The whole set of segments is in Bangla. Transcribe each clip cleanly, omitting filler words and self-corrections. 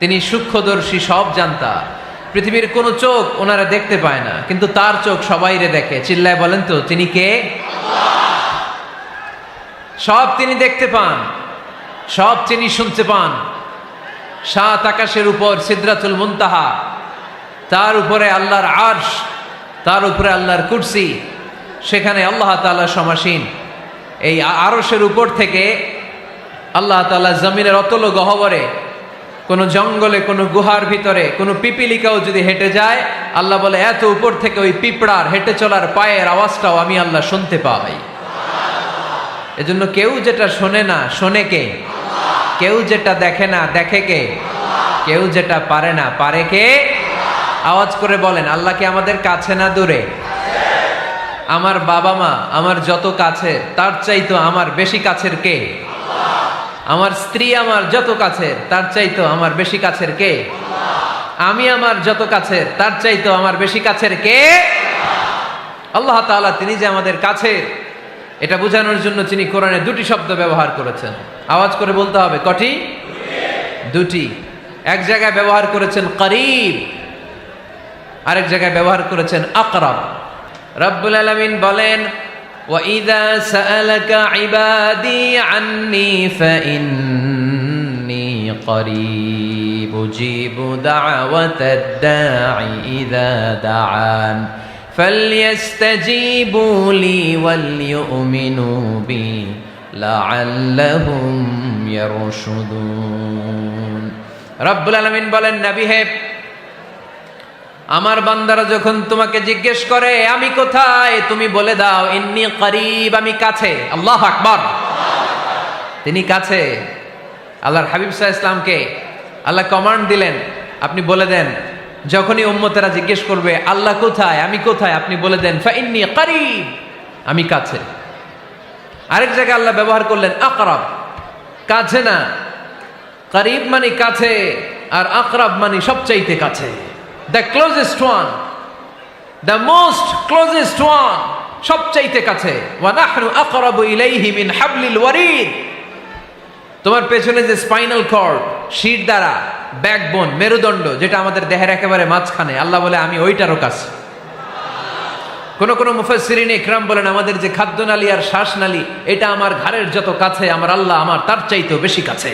তিনি সূক্ষ্মদর্শী, সব জানতা। পৃথিবীর কোন চোখ ওনারা দেখতে পায় না, কিন্তু তার চোখ সবাইরে দেখে। চিল্লায় বলেন তো তিনি কে? সব তিনি দেখতে পান, সব তিনি শুনতে পান। সাত আকাশের উপর সিদরাতুল মুনতাহা, তার উপরে আল্লাহর আরশ, তার উপরে আল্লাহর কুরসি, সেখানে আল্লাহ তাআলা সমাসীন। এই আরশের উপর থেকে আল্লাহ তাআলা জমিনের অতল গহ্বরে, কোন জঙ্গলে, কোন গুহার ভিতরে কোন পিপিলিকাও যদি হেঁটে যায়, আল্লাহ বলে এত উপর থেকে ওই পিঁপড়ার হেঁটে চলার পায়ের আওয়াজটাও আমি আল্লাহ শুনতে পাই। এজন্য কেউ যেটা শোনে না, শোনে কে? কেউ যেটা দেখে না, দেখে কে? কেউ যেটা পারে না, পারে কে? আওয়াজ করে বলেন, আল্লাহ কি আমাদের কাছে না দূরে? আমার বাবা মা আমার যত কাছে, তার চাইতো আমার বেশি কাছের কে? আমার স্ত্রী আমার যত কাছের, তার চাইতো আমার বেশি কাছের কে? আমি আমার যত কাছের, তার চাইতো আমার বেশি কাছের কে? আল্লাহ তাআলা তিনি যে আমাদের কাছে, এটা বোঝানোর জন্য তিনি কোরআনে দুটি শব্দ ব্যবহার করেছেন। আওয়াজ করে বলতে হবে, কটি? দুটি। এক জায়গায় ব্যবহার করেছেন করিব, আরেক জায়গায় ব্যবহার করেছেন আকরাব। রব্বুল আলামিন বলেন, وَإِذَا سَأَلَكَ عِبَادِي عَنِّي فَإِنِّي قَرِيبٌ أُجِيبُ دَعْوَةَ الدَّاعِ إِذَا دَعَانِ فَلْيَسْتَجِيبُوا لِي وَلْيُؤْمِنُوا بِي لَعَلَّهُمْ يَرْشُدُونَ। রব্বুল আলামিন বলেন, নবী হে, আমার বান্দারা যখন তোমাকে জিজ্ঞেস করে আমি কোথায়, তুমি বলে দাও ইন্নী করিব, আমি কাছে। আল্লাহু আকবার। তিনি কাছে। আল্লাহর হাবিব সাল্লাল্লাহু আলাইহি ওয়াসাল্লামকে আল্লাহ কমান্ড দিলেন, আপনি বলে দেন, যখনই উম্মতেরা জিজ্ঞেস করবে আল্লাহ কোথায়, আমি কোথায়, আপনি বলে দেন ফাইন্নী করিব, আমি কাছে। আরেক জায়গায় আল্লাহ ব্যবহার করলেন আকরাব, কাছে না। করিব মানে কাছে, আর আকরাব মানে সবচাইতে কাছে। The closest one, the most closest one, সবচাইতে কাছে। ওয়া নাহনু আকরাবু ইলাইহি মিন হাবলিল ওয়ারিদ। তোমার পেছনে যে স্পাইনাল কর্ড, শির দ্বারা, ব্যাকবোন, মেরুদণ্ড, যেটা আমাদের দেহের একেবারে মাঝখানে, আল্লাহ বলে আমি ওইটারও কাছে। কোন কোন মুফাসসিরিন ইকরাম বলেন, আমাদের যে খাদ্যনালী আর শ্বাসনালী, এটা আমার ঘাড়ের যত কাছে, আমার আল্লাহ আমার তার চাইতেও বেশি কাছে।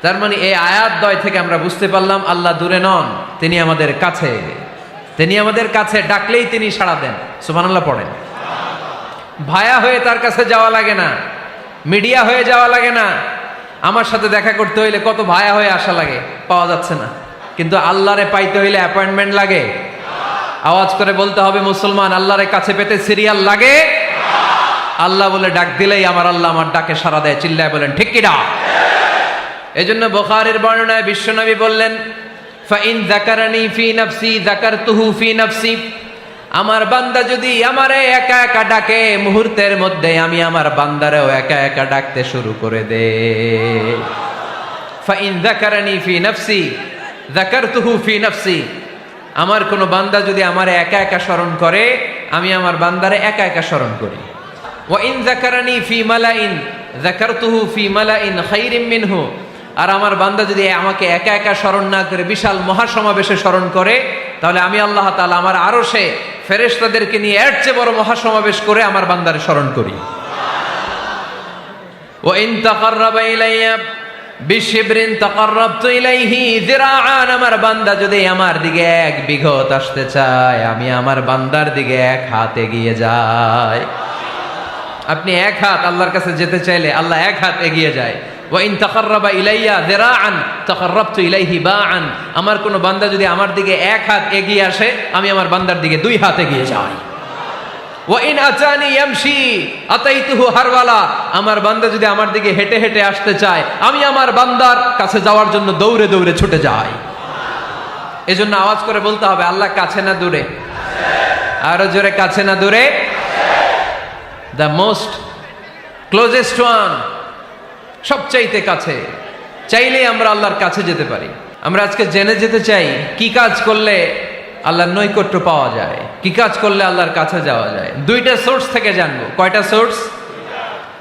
তার মানে এই আয়াত দ্বয় থেকে আমরা বুঝতে পারলাম আল্লাহ দূরে নন, তিনি আমাদের কাছে। তিনি আমাদের কাছে, ডাকলেই তিনি সাড়া দেন। সুবহানাল্লাহ পড়েন। ভায়া হয়ে তার কাছে যাওয়া লাগে না, মিডিয়া হয়ে যাওয়া লাগে না। আমার সাথে দেখা করতে হইলে কত ভায়া হয়ে আসা লাগে, পাওয়া যাচ্ছে না। কিন্তু আল্লাহরে পাইতে হইলে অ্যাপয়েন্টমেন্ট লাগে। আওয়াজ করে বলতে হবে মুসলমান, আল্লাহরে কাছে পেতে সিরিয়াল লাগে। আল্লাহ বলে ডাক দিলেই আমার আল্লাহ আমার ডাকে সাড়া দেয়। চিল্লায় বলেন ঠিক কি না? এজন্য বুখারীর বর্ণনায় বিশ্বনবী বললেন, ফাইন যাকারানি ফি নাফসি যাকারতুহু ফি নাফসি। আমার বান্দা যদি আমারে একা একা ডাকে, মুহূর্তের মধ্যে আমি আমার বান্দারেও একা একা ডাকতে শুরু করে দে। ফাইন যাকারানি ফি নাফসি যাকারতুহু ফি নাফসি। আমার কোন বান্দা যদি আমারে একা একা স্মরণ করে, আমি আমার বান্দারে একা একা স্মরণ করি। ওয়া ইন যাকারানি ফি মালাইন যাকারতুহু ফি মালাইন খায়রিম মিনহু। আর আমার বান্দা যদি আমাকে একা একা স্মরণ না করে বিশাল মহাসমাবেশে স্মরণ করে, তাহলে আমি আল্লাহ তাআলা আমার আরশে ফেরেশতাদেরকে নিয়ে এর চেয়ে বড় মহাসমাবেশ করে আমার বান্দারে স্মরণ করি। ওয়া ইন তাকাররাবা ইলাইয়া বিশিবরিন তাকাররাবতু ইলাইহি যিরাআন। আমার বান্দা যদি আমার দিকে এক বিঘত আসতে চায়, আমি আমার বান্দার দিকে এক হাত এগিয়ে যাই। আপনি এক হাত আল্লাহর কাছে যেতে চাইলে আল্লাহ এক হাত এগিয়ে যায়। ওয়া ইন তাকাররাবা ইলাইয়া যিরাআন তাকাররাবতু ইলাইহি বাআন। আমার কোন বান্দা যদি আমার দিকে এক হাত এগিয়ে আসে, আমি আমার বান্দার দিকে দুই হাত এগিয়ে যাই। ওয়া ইন আতানি ইয়ামশি আতাইতুহু হারওয়ালা। আমার বান্দা যদি আমার দিকে হেঁটে হেঁটে আসতে চায়, আমি আমার বান্দার কাছে যাওয়ার জন্য দৌড়ে দৌড়ে ছুটে যাই। এজন্য আওয়াজ করে বলতে হবে, আল্লাহ কাছে না দূরে? আরো জোরে, কাছে না দূরে? দ্য মোস্ট ক্লোজেস্ট ওয়ান, সবচাইতে কাছে। চাইলেই আমরা আল্লাহর কাছে যেতে পারি। আমরা আজকে জেনে যেতে চাই কি কাজ করলে আল্লাহর নৈকট্য পাওয়া যায়, কি কাজ করলে আল্লাহর কাছে যাওয়া যায়। দুইটা সোর্স থেকে জানবো। কয়টা সোর্স?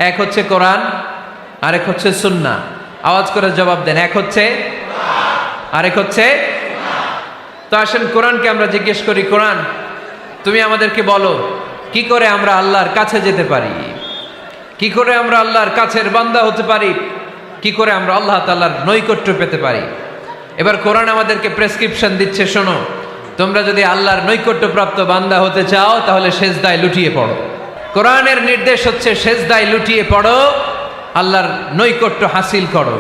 এক হচ্ছে কোরআন, আরেক হচ্ছে সুন্নাহ। আওয়াজ করে জবাব দেন। এক হচ্ছে, আরেক হচ্ছে। তো আসেন কোরআনকে আমরা জিজ্ঞেস করি, কোরআন তুমি আমাদেরকে বলো কি করে আমরা আল্লাহর কাছে যেতে পারি, কি করে আমরা আল্লাহর কাছের বান্দা হতে পারি, কি করে আমরা আল্লাহ তাআলার নৈকট্য পেতে পারি। এবার কোরআন আমাদেরকে প্রেসক্রিপশন দিচ্ছে, শোনো, তোমরা যদি আল্লাহর নৈকট্যপ্রাপ্ত বান্দা হতে চাও তাহলে সেজদায় লুটিয়ে পড়ো। কোরআনের নির্দেশ হচ্ছে সেজদায় লুটিয়ে পড়ো, আল্লাহর নৈকট্য হাসিল করো।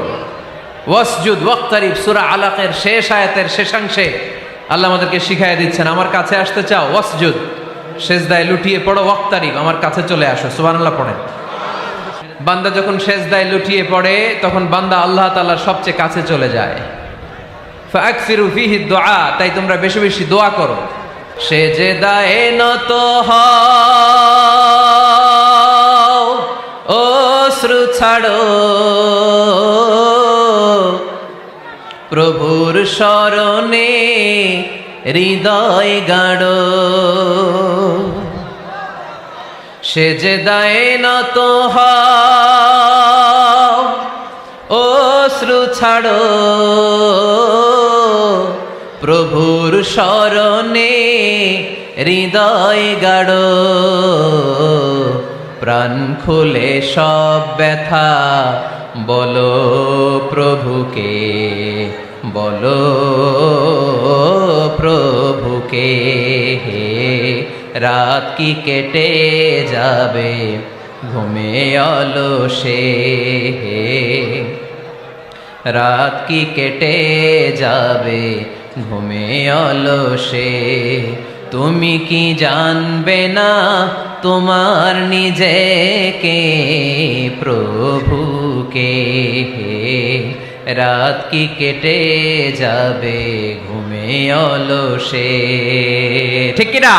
ওয়াসজুদ ওয়াক্তারিব, সূরা আলাকের শেষ আয়াতের শেষাংশে আল্লাহ আমাদেরকে শিখাইয়া দিচ্ছেন, আমার কাছে আসতে চাও, ওয়াসজুদ, সেজদায় লুটিয়ে পড়ো, ওয়াক্তারিব, আমার কাছে চলে আসো। সুবহানাল্লাহ পড়েন। বান্দা যখন সেজদায় লুটিয়ে পড়ে তখন বান্দা আল্লাহ তাআলার সবচেয়ে কাছে চলে যায়। ফাকসিরু ফিহি দুআ, তাই তোমরা বেশি বেশি দোয়া করো। সেজদায়ে নত হও, অশ্রু ছাড়ো, প্রভুর শরণে হৃদয় গাড়ো। সেজদায়ে নত হও, অশ্রু ছাড়ো, প্রভুর শরণে হৃদয় গাড়ো। প্রাণ খুলে সব ব্যথা বলো প্রভুকে, বলো প্রভুকে। রাত কি কেটে যাবে ঘুমে অলসে, রাত কি কেটে যাবে ঘুমে অলসে। তুমি কি জানবে না তোমার নিজেকে, প্রভুকে। রাত কি কেটে যাবে ঘুমে অলসে, ঠিক কিনা?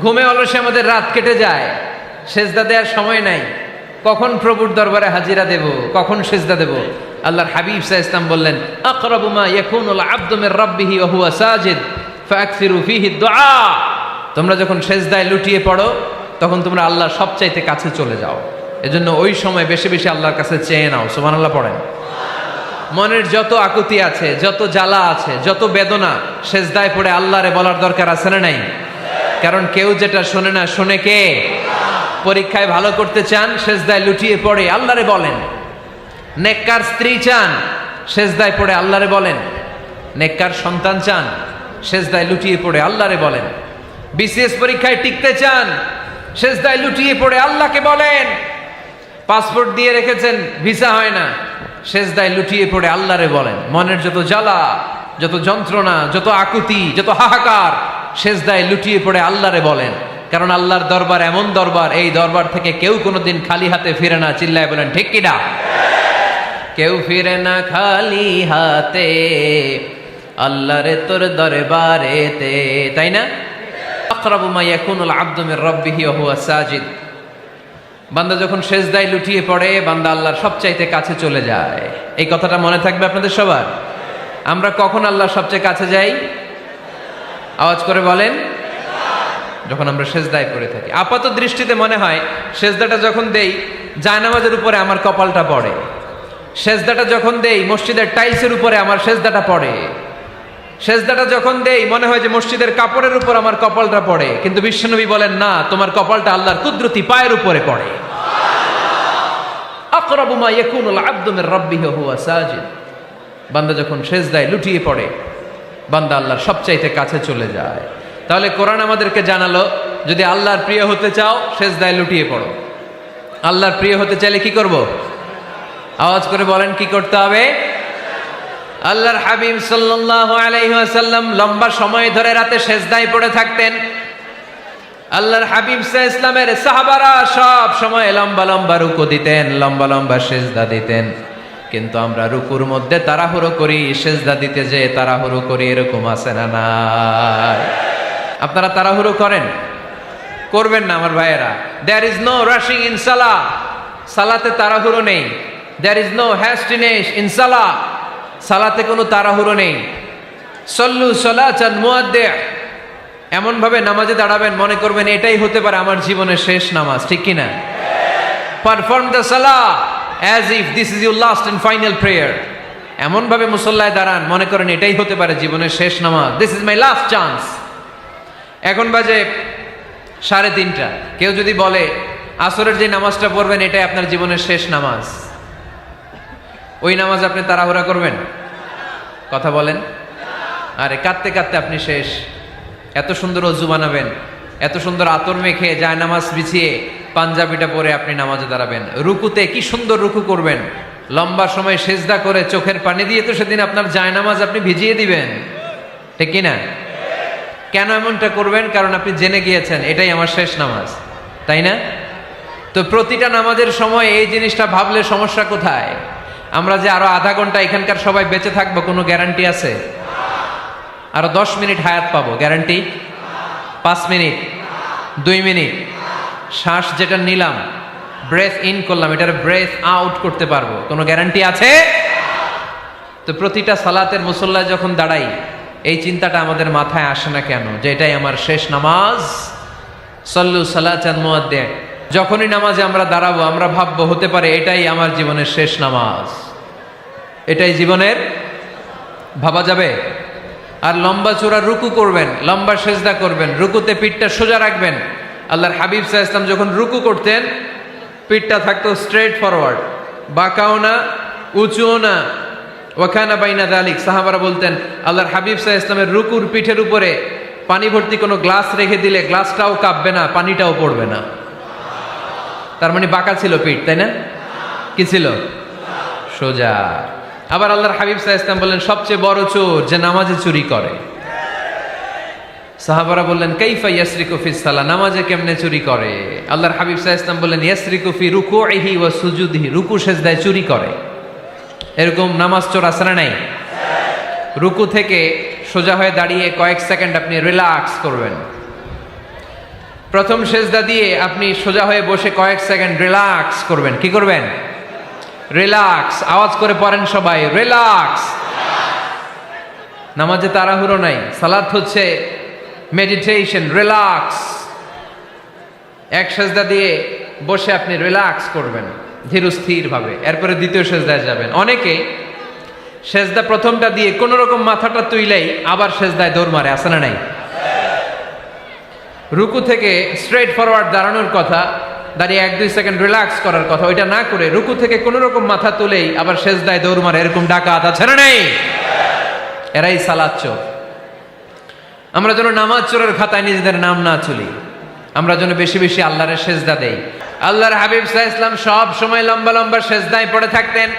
ঘুমে অলসে আমাদের রাত কেটে যায়, সেজদা দেওয়ার সময় নাই। কখন প্রভুর দরবারে হাজিরা দেব, কখন সেজদা দেব? আল্লাহর হাবিব সাল্লাল্লাহু আলাইহি ওয়াসাল্লাম বললেন, আকরাবু মা ইয়াকুনুল আবদু মির রাব্বিহি ওয়া হুয়া সাজিদ ফাকসিরু ফিহি দুআ। তোমরা যখন সেজদায় লুটিয়ে পড়ো তখন তোমরা আল্লাহর সবচাইতে কাছে চলে যাও। এজন্য ওই সময় বেশি বেশি আল্লাহর কাছে চেয়ে নাও। সুবহানাল্লাহ পড়েন। মনের যত আকুতি আছে, যত জ্বালা আছে, যত বেদনা, সেজদায় পড়ে আল্লাহরে বলার দরকার আছে না নাই? কারণ কেউ যেটা শোনে না, শোনে কে? পরীক্ষায় ভালো করতে চান, সেজদায় লুটিয়ে পড়ে আল্লাহরে বলেন। নেককার স্ত্রী চান, সেজদায় পড়ে আল্লাহরে বলেন। নেককার সন্তান চান, সেজদায় লুটিয়ে পড়ে আল্লাহরে বলেন। বিসিএস পরীক্ষায় টিকতে চান, সেজদায় লুটিয়ে পড়ে আল্লাহকে বলেন। পাসপোর্ট দিয়ে রেখেছেন, ভিসা হয় না, সেজদায় লুটিয়ে পড়ে আল্লাহরে বলেন। মনের যত জ্বালা, যত যন্ত্রণা, যত আকুতি, যত হাহাকার, সেজদায় লুটিয়ে পড়ে আল্লাহরে বলেন। কারণ আল্লাহর দরবার এমন দরবার, এই দরবার থেকে কেউ কোনোদিন খালি হাতে ফিরে না। চিল্লায় বলেন ঠিক কিনা? কেউ ফিরে না খালি হাতে আল্লাহরে তোর দরবারেতে, তাই না? আকরাবু মা ইয়াকুনুল আবদু মির রাব্বিহি ওয়া হুয়া সাজিদ। বান্দা যখন সেজদায় লুটিয়ে পড়ে, বান্দা আল্লাহর সবচাইতে কাছে চলে যায়। এই কথাটা মনে থাকবে আপনাদের সবার। আমরা কখন আল্লাহর সবচেয়ে কাছে যাই? আওয়াজ করে বলেন। যখন আমরা সেজদায় পড়ে থাকি। আপাত দৃষ্টিতে মনে হয় সেজদাটা যখন দেই জায়নামাজের উপরে আমার কপালটা পড়ে, সেজদাটা যখন দেই মসজিদের টাইলসের উপরে আমার সেজদাটা পড়ে, সেজদাটা যখন দেই মনে হয় যে মসজিদের কাপড়ের উপর আমার কপালটা পড়ে। কিন্তু বিশ্বনবী বলেন, না, তোমার কপালটা আল্লাহর কুদরতি পায়ের উপরে পড়ে। আকরাবু মা ইয়াকুনুল আবদু মির রাব্বিহি ওয়া হুয়া সাজিদ। বান্দা যখন সেজদায় লুটিয়ে পড়ে, বান্দা আল্লাহর সবচাইতে কাছে চলে যায়। তাহলে কোরআন আমাদেরকে জানালো, যদি আল্লাহর প্রিয় হতে চাও সেজদায় লুটিয়ে পড়ো। আল্লাহর প্রিয় হতে চাইলে কি করব? আওয়াজ করে বলেন, কি করতে হবে? আল্লাহর হাবিব সাল্লাল্লাহু আলাইহি ওয়াসাল্লাম লম্বা সময় ধরে রাতে সেজদায় পড়ে থাকতেন। আল্লাহর হাবিব সাল্লাল্লাহু আলাইহি ওয়াসাল্লামের সাহাবারা সব সময় লম্বা লম্বা রুকু দিতেন, লম্বা লম্বা সেজদা দিতেন। কিন্তু আমরা রুকুর মধ্যে তাড়াহুড়ো করি, সেজদা দিতে যে তাড়াহুড়ো করি, এরকম আছে না নাই? আপনারা তাড়াহুড়ো করেন? করবেন না আমার ভাইয়েরা। There is no rushing in সালাহ। সালাতে তাড়াহুড়ো নেই। There is no hastiness in সালাহ। সালাতে কোনো তাড়াহুড়ো নেই। সল্লু সালাতান মুআদ্দি'। এমন ভাবে নামাজে দাঁড়াবেন মনে করবেন এটাই হতে পারে আমার জীবনের শেষ নামাজ, ঠিক কি না? পারফর্ম দ্য সালাহ as if this is your last and final prayer. এমন ভাবে মুসল্লায় দাঁড়ান মনে করেন এটাই হতে পারে জীবনের শেষ নামাজ, this is my last chance. এখন বাজে 3:30। কেউ যদি বলে আসরের যে নামাজটা পড়বেন এটাই আপনার জীবনের শেষ নামাজ, ওই নামাজ আপনি তাড়াহুড়া করবেন? কথা বলেন। আরে কাঁদতে কাঁদতে আপনি শেষ। এত সুন্দর অজু বানাবেন, এত সুন্দর আতর মেখে যায় নামাজ বিছিয়ে পাঞ্জাবিটা পরে আপনি নামাজে দাঁড়াবেন, রুকুতে কি সুন্দর রুকু করবেন, লম্বা সময় সেজদা করে চোখের পানি দিয়ে তো সেদিন আপনার যায় নামাজ আপনি ভিজিয়ে দিবেন, ঠিক কিনা? কেন এমনটা করবেন? কারণ আপনি জেনে গিয়েছেন এটাই আমার শেষ নামাজ, তাই না? তো প্রতিটা নামাজের সময় এই জিনিসটা ভাবলে সমস্যা কোথায়? আমরা যে আরো আধা ঘন্টা এখানকার সবাই বেঁচে থাকবো কোনো গ্যারান্টি আছে? আরো 10 মিনিট হায়াত পাবো, গ্যারান্টি? 5 মিনিট, 2 মিনিট, শ্বাস যেটা নিলাম, ব্রেথ ইন করলাম, এটার ব্রেথ আউট করতে পারবো, কোনো গ্যারান্টি আছে? তো প্রতিটা সালাতের মুসল্লায় যখন দাঁড়াই এই চিন্তাটা আমাদের মাথায় আসে না কেন যে এটাই আমার শেষ নামাজ? সল্লু সালাতান মুআদ্দিন। যখনই নামাজে আমরা দাঁড়াবো আমরা ভাববো হতে পারে এটাই আমার জীবনের শেষ নামাজ, এটাই জীবনের, ভাবা যাবে? আর লম্বা চূড়া রুকু করবেন, লম্বা সেজদা করবেন, রুকুতে পিঠটা সোজা রাখবেন। আল্লাহর হাবিব সাল্লাল্লাহু আলাইহি ওয়াসাল্লাম যখন রুকু করতেন পিঠটা থাকতো স্ট্রেট ফরওয়ার্ড, বাঁকাও না উঁচুও না, ওয়াকানা বাইনা যালিক। সাহাবারা বলতেন আল্লাহর হাবিব সাল্লাল্লাহু আলাইহি ওয়াসাল্লামের রুকুর পিঠের উপরে পানি ভর্তি কোনো গ্লাস রেখে দিলে গ্লাসটাও কাঁপবে না, পানিটাও পড়বে না। তার মানে বাঁকা ছিল পিঠ, তাই না? কি ছিল? সোজা। আবার আল্লাহর হাবিব সাল্লাল্লাহু আলাইহি ওয়াসাল্লাম বললেন সবচেয়ে বড় চোর যে নামাজে চুরি করে। সাহাবারা বললেন কাইফা ইয়াসরিকু ফিস সালাহ, নামাজে কেমনে চুরি করে? আল্লাহর হাবিব সাল্লাল্লাহু আলাইহি ওয়াসাল্লাম বললেন ইয়াসরিকু ফি রুকুইহি ওয়া সুজুদিহি, রুকু সেজদায় চুরি করে। এরকম নামাজ চোর আছে না নাই? রুকু থেকে সোজা হয়ে দাঁড়িয়ে কয়েক সেকেন্ড আপনি রিল্যাক্স করবেন। প্রথম সেজদা দিয়ে আপনি সোজা হয়ে বসে কয়েক সেকেন্ড রিল্যাক্স করবেন। কি করবেন? রিল্যাক্স। আওয়াজ করে পড়েন সবাই, রিল্যাক্স। নামাজে তাড়াহুড়ো নাই, সালাত হচ্ছে মেডিটেশন, রিল্যাক্স। এক সেজদা দিয়ে বসে আপনি রিল্যাক্স করবেন ধীরস্থির ভাবে, এরপরে দ্বিতীয় সেজদায় যাবেন। অনেকে সেজদা প্রথমটা দিয়ে কোন রকম মাথাটা তুইলেই আবার সেজদায় দৌড় মারে, আছে না নাই? রুকু থেকে স্ট্রেট ফরওয়ার্ড দাঁড়ানোর কথা, দাঁড়িয়ে 1-2 সেকেন্ড রিল্যাক্স করার কথা, ওইটা না করে রুকু থেকে কোন রকম মাথা তুলেই আবার সেজদায় দৌড় মারে, এরকম ডাকাত আছে না নাই? এরাই সালাত চোর। আমরা যেন নামাজ চোরের খাতায় নিজেদের নাম না তুলি, আমরা যেন বেশি বেশি আল্লাহর সেজদা দেই। আল্লাহর হাবিব সাল্লাল্লাহু আলাইহি ওয়াসাল্লাম সব সময় লম্বা লম্বা সেজদায় পড়ে থাকতেন।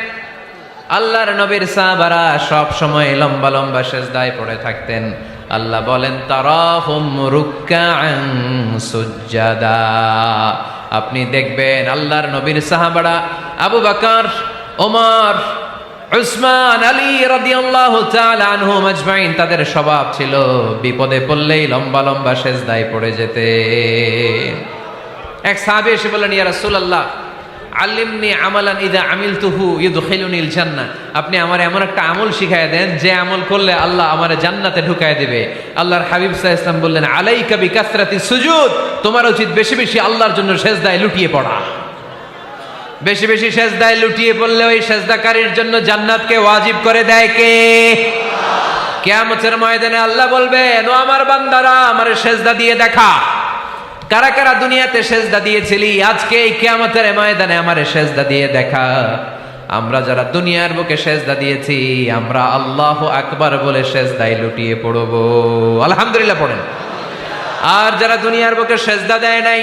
আল্লাহর নবীর সাহাবারা সব সময় লম্বা লম্বা সেজদায় পড়ে থাকতেন। আল্লাহ বলেন তারাহুম রুকআন সুজদা, আপনি দেখবেন আল্লাহর নবীর সাহাবারা আবু বকর, ওমর, উসমান, আলী রাদিয়াল্লাহু তাআলা আনহুম আজমাইন, তাদের স্বভাব ছিল বিপদে পড়লেই লম্বা লম্বা সেজদায় পড়ে যেতেন। এক সাহাবী এসে বললেন ইয়া রাসূলুল্লাহ আল্লিমনি আমালান ইযা আমিলতুহু ইউদখিলুনিল জান্নাহ, আপনি আমার এমন একটা আমল শিখায় দেন যে আমল করলে আল্লাহ আমারে জান্নাতে ঢুকায় দিবে। আল্লাহর হাবিব সাল্লাল্লাহু আলাইহি ওয়াসাল্লাম বললেন আলাইকা বিকাসরাতিস সুজুদ, তোমার উচিত বেশি বেশি আল্লাহর জন্য সেজদায় লুটিয়ে পড়া। বেশি বেশি সেজদায় লুটিয়ে পড়লে ওই সেজদাকারীর জন্য জান্নাতকে ওয়াজিব করে দেয় কে? কিয়ামতের ময়দানে আল্লাহ বলবেন ও আমার বান্দারা আমারে সেজদা দিয়ে দেখা, কারা কারা দুনিয়াতে সেজদা দিয়েছিলি, আজকে এই কিয়ামতের ময়দানে আমারে সেজদা দিয়ে দেখা। আমরা যারা দুনিয়ার বুকে সেজদা দিয়েছি আমরা আল্লাহু আকবার বলে সেজদায় লুটিয়ে পড়ব, আলহামদুলিল্লাহ পড়েন। আর যারা দুনিয়ার বুকে সেজদা দেয় নাই,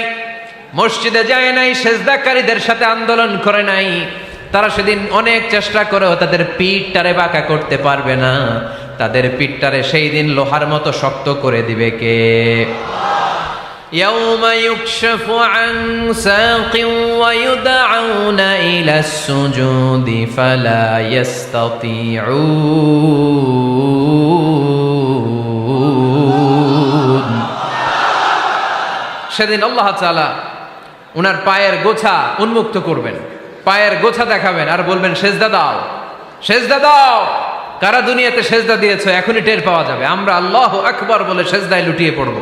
মসজিদে যায় নাই, সেজদাকারীদের সাথে আন্দোলন করে নাই, তারা সেদিন অনেক চেষ্টা করেও তাদের পিঠটারে বাঁকা করতে পারবে না। তাদের পিঠটারে সেই দিন লোহার মতো শক্ত করে দিবে কে? يوم يكشف عن ساق ويدعون إلى السجود فلا يستطيعون। সেদিন আল্লাহ তাআলা উনার পায়ের গোছা উন্মুক্ত করবেন, পায়ের গোছা দেখাবেন আর বলবেন সেজদা দাও, সেজদা দাও। কারা দুনিয়াতে সেজদা দিয়েছো এখনই টের পাওয়া যাবে। আমরা আল্লাহু আকবার বলে সেজদায় লুটিয়ে পড়ব।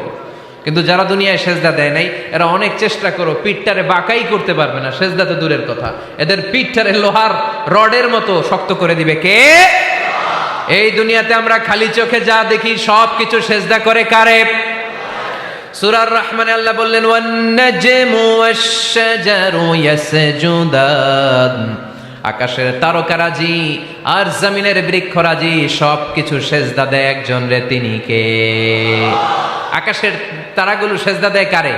কিন্তু যারা দুনিয়ায় সেজদা দেয় নাই এরা অনেক চেষ্টা করো পিঠটারে বাঁকাই করতে পারবে না, সেজদা তো দূরের কথা, এদের পিঠটারে লোহার রডের মতো শক্ত করে দিবে কে? এই দুনিয়াতে আমরা খালি চোখে যা দেখি সব কিছু সেজদা করে কারে? সূরা রহমানে আল্লাহ বললেন ওয়ান নাজমু ওয়াশ-শাজারু ইয়াসজুদান, আকাশের তারকারাজি আর জমিনের বৃক্ষরাজি সব কিছু সেজদা দেয় একজন রে, তিনি কে? আকাশের তারাগুলো সেজদা দেয় কারে?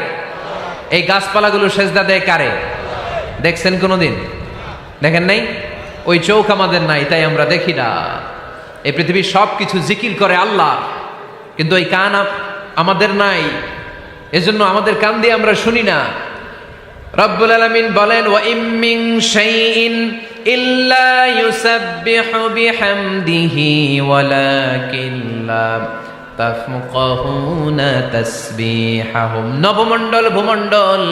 এই গাছপালাগুলো সেজদা দেয় কারে? দেখছেন কোনোদিন? দেখেন নাই? ওই চোখ আমাদের নাই তাই আমরা দেখি না। এই পৃথিবীর সব কিছু জিকির করে আল্লাহ, কিন্তু এই কান আমাদের নাই, এজন্য আমাদের কান দিয়ে আমরা শুনি না। রব্বুল আলামিন বলেন ওয়া ইম মিন শাইইন ইল্লা ইউসাব্বিহু বিহামদিহি ওয়ালাকিন লা তাফকাহুনা তাসবিহাহুম। নবমণ্ডল ভূমণ্ডল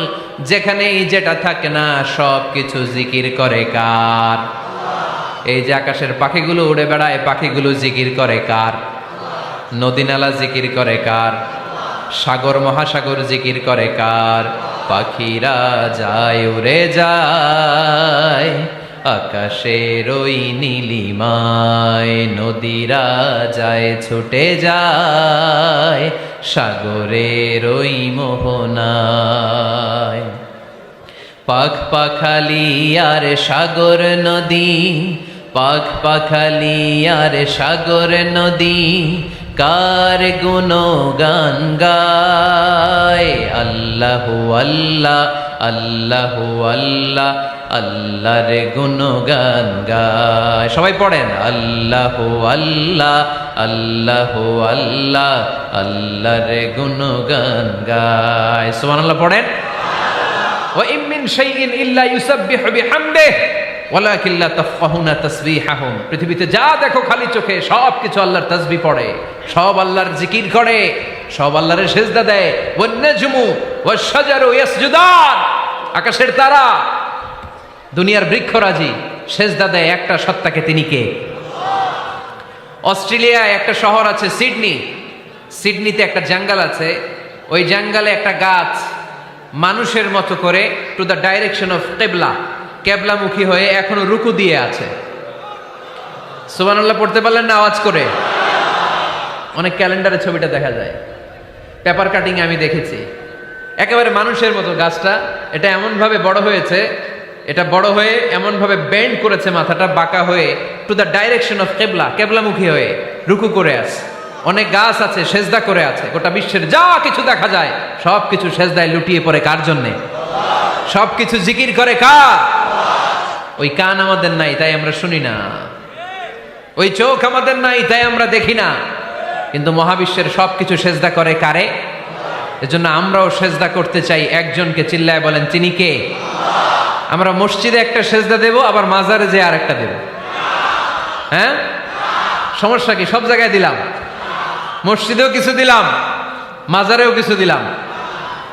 যেখানেই যেটা থাকে না সব কিছু জিকির করে কার? এই যে আকাশের পাখিগুলো উড়ে বেড়ায়, পাখিগুলো জিকির করে কার? নদী নালা জিকির করে কার? সাগর মহাসাগর জিকির করে কার? পাখিরা যায় উড়ে যায় আকাশের ওই নীলিমায়, নদীরা যায় ছুটে যায় সাগরের ওই মোহনায়। পাখ পাখালি আর সাগর নদী, পাখ পাখালি আর সাগর নদী কার গুণগান গায়? আল্লাহু আল্লাহ আল্লাহু আল্লাহ আল্লাহর গুণগান গায়। সবাই পড়েন আল্লাহু আল্লাহ আল্লাহু আল্লাহ আল্লাহর গুণগান গায়। সুবহানাল্লাহ পড়েন। ওয়া ইম মিন শাইইন ইল্লা ইউসাব্বিহু বিহামদিহি ওয়ালাকিন লা তাফকাহুনা তাসবিহাহুম। পৃথিবীতে যা দেখো খালি চোখে সব কিছু আল্লাহর তাসবিহ পড়ে, সব আল্লাহর জিকির করে, সব আল্লাহর সেজদা দেয়। ওয়ান নাজমু ওয়াশ-শাজারু ইয়াসজুদান, আকাশের তারা দুনিয়ার বৃক্ষরাজি সেজদা দেয় একটা সত্তাকে, তিনি কে? অস্ট্রেলিয়ায় একটা শহর আছে সিডনি, সিডনিতে একটা জঙ্গল আছে, ওই জঙ্গলে একটা গাছ মানুষের মতো করে টু দ্য ডাইরেকশন অফ কিবলা, কেবলামুখী হয়ে এখনো রুকু দিয়ে আছে। সুবহানাল্লাহ পড়তে পারলেন না আওয়াজ করে? অনেক ক্যালেন্ডারে ছবিটা দেখা যায়, পেপার কাটিং আমি দেখেছি। একেবারে মানুষের মতো গাছটা, এটা এমনভাবে বড় হয়েছে, এটা বড় হয়ে এমনভাবে বেন্ড করেছে, মাথাটা বাঁকা হয়ে টু দ্য ডাইরেকশন অফ কিবলা, কেবলামুখী হয়ে রুকু করে আছে। অনেক গাছ আছে সেজদা করে আছে। গোটা বিশ্বের যা কিছু দেখা যায় সব কিছু সেজদায় লুটিয়ে পড়ে কার জন্যে? সব কিছু জিকির করে কার? ওই কান আমাদের নাই তাই আমরা শুনি না, ওই চোখ আমাদের নাই তাই আমরা দেখি না, কিন্তু মহাবিশ্বের সব কিছু সেজদা করে কারে? এজন্য আমরাও সেজদা করতে চাই একজনকে। চিল্লায় বলেন তিনি কে? আমরা মসজিদে একটা সেজদা দেব, আবার মাজারে যে আরেকটা দেব। হ্যাঁ, সমস্যা কি? সব জায়গায় দিলাম, মসজিদেও কিছু দিলাম, মাজারেও কিছু দিলাম।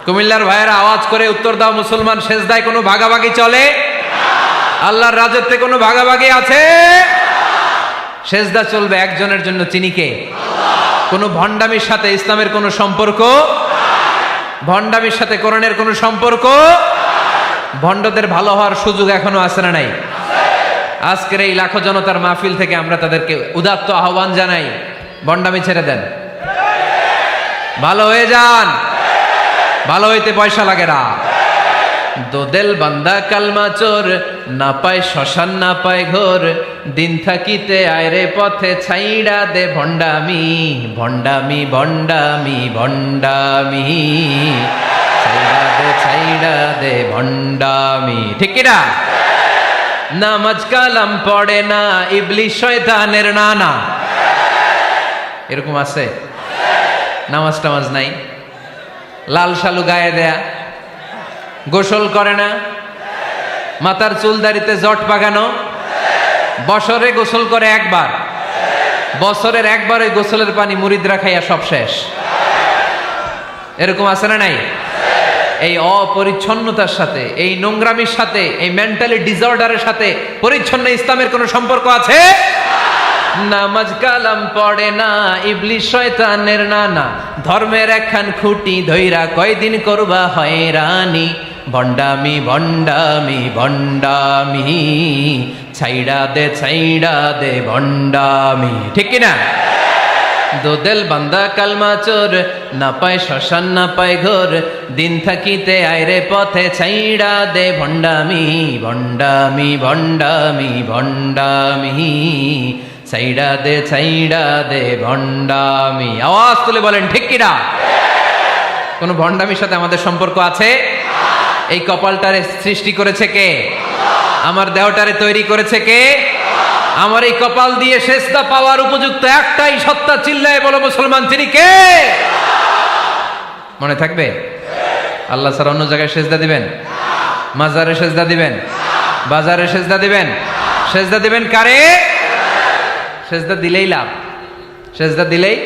কুমিল্লার ভাইয়েরা আওয়াজ করে উত্তর দাও, মুসলমান সেজদায় কোনো ভাগাভাগি চলে? আল্লাহর রাজত্বে কোনো ভাগাভাগি আছে? সেজদা চলবে একজনের জন্য, তিনি কে? কোনো ভণ্ডামির সাথে ইসলামের কোনো সম্পর্ক? ভণ্ডামির সাথে কোরআনের কোনো সম্পর্ক? ভণ্ডদের ভালো হওয়ার সুযোগ এখনো আছে না নাই? আজকের এই লাখো জনতার মাহফিল থেকে আমরা তাদেরকে উদাত্ত আহ্বান জানাই, ভণ্ডামি ছেড়ে দেন, ভালো হয়ে যান। ভালো হইতে পয়সা লাগে না। দোদেল বান্দা কালমা চোর, না পায় শ্মশান না পায় ঘোর, দিন থাকিতে আয়রে পথে ছাইড়া দে ভণ্ডামি, ভণ্ডামি ভণ্ডামি ভণ্ডামি, ছাইড়া দে ভণ্ডামি। ঠিক কিনা? নামাজ কালাম পড়ে না, ইবলিশ শয়তানের নানা। এরকম আছে? নামাজ টামাজ নাই, লাল শালু গায়ে দেয়া, গোসল করে না, মাথার চুল দাড়িতে জট পাকানো, বছরে গোসল করে একবার, বছরের একবার ওই গোসলের পানি মুরিদরা খাইয়া সব শেষ। এরকম আছে না নাই? এই অপরিচ্ছন্নতার সাথে, এই নোংরামির সাথে, এই মেন্টালি ডিসঅর্ডারের সাথে পরিচ্ছন্ন ইসলামের কোনো সম্পর্ক আছে? নামাজ কালাম পড়ে না, ইবলিস শয়তানের নানা, ধর্মের একখান খুঁটি ধইরা কয়দিন করবা হয়রানি, ভণ্ডামি ভণ্ডামি ভণ্ডামি, ছাইড়া দে ভণ্ডামি। ঠিক কিনা? দোদেল বান্দা কালমা চোর, না পায় শ্মশান না পায় ঘোর, দিন থাকিতে আইরে পথে ছাইড়া দে ভণ্ডামি ভণ্ডামি ভণ্ডামি ভণ্ডামি, ছাইড়া দে ভণ্ডামি। আওয়াজ তুলে বলেন ঠিক কিনা? কোন ভণ্ডামির সাথে আমাদের সম্পর্ক আছে? এই কপালটারে সৃষ্টি করেছে কে? আমার দেহটারে তৈরি করেছে কে? আমার এই কপাল দিয়ে সেজদা পাওয়ার উপযুক্ত একটাই সত্তা, চিল্লায় বলো মুসলমান, তিনি কে? মনে থাকবে? আল্লাহ ছাড়া অন্য জায়গায় সেজদা দিবেন? মাজারে সেজদা দিবেন? বাজারে সেজদা দিবেন? সেজদা দিবেন কারে? সেজদা দিলেই লাভ, সেজদা দিলেই।